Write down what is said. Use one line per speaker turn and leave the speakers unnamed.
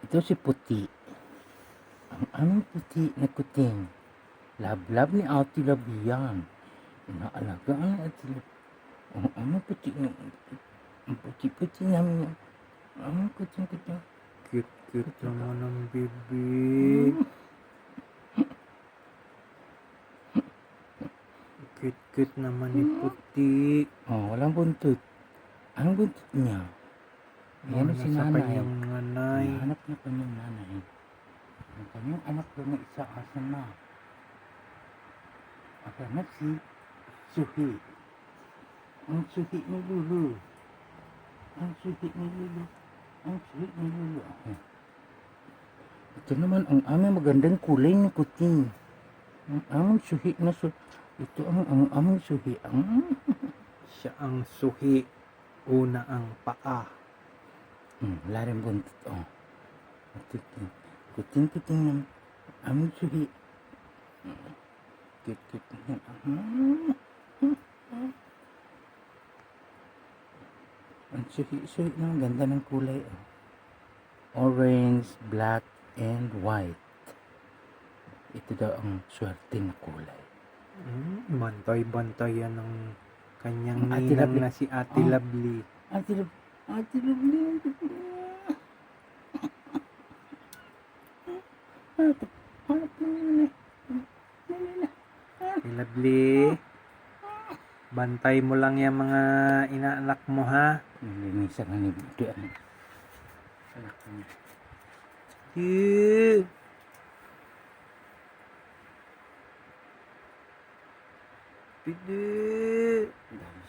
Ito si Puti. Ang aming puti na kuting. Lablab ni Ate Lab yan. Inaalagaan ni Ate Lab. Ang aming puti na ang puti-puti namin. Ang kuting-kuting.
Cute naman ang bibig. Cute naman ni Puti.
Oh, walang buntot. Anong buntot niya? Yan si
Nasa
nanay.
kanyang nanay.
Hanap niya kanyang nanay. Ang kanyang anak doon na isa asa na. Ang anak si Suhi. Ang Suhi ni Lulu. Ang Suhi ni Lulu. Ang Suhi ni Lulu. Ito naman ang aming magandang kulay ni kuting. Ang aming Suhi na ito ang aming Suhi.
Siya ang suhi. Una ang paa.
Wala rin buntot. Oh. Kuting-kuting ng aming Suhi. Cute yan. Ang suhi na ang ganda ng kulay. Oh. Orange, black, and white. Ito daw ang swerte na kulay.
Bantay-bantay yan ng kanyang
Ate
ninang
Lovely.
na si Ate
Oh.
Lovely.
Ate Lovely.
Ate Lovely. Bantay mo lang yung mga inaanak mo, ha?
Nilinisan na ni Budo. Anak niya.
Cute. Pide.
Dami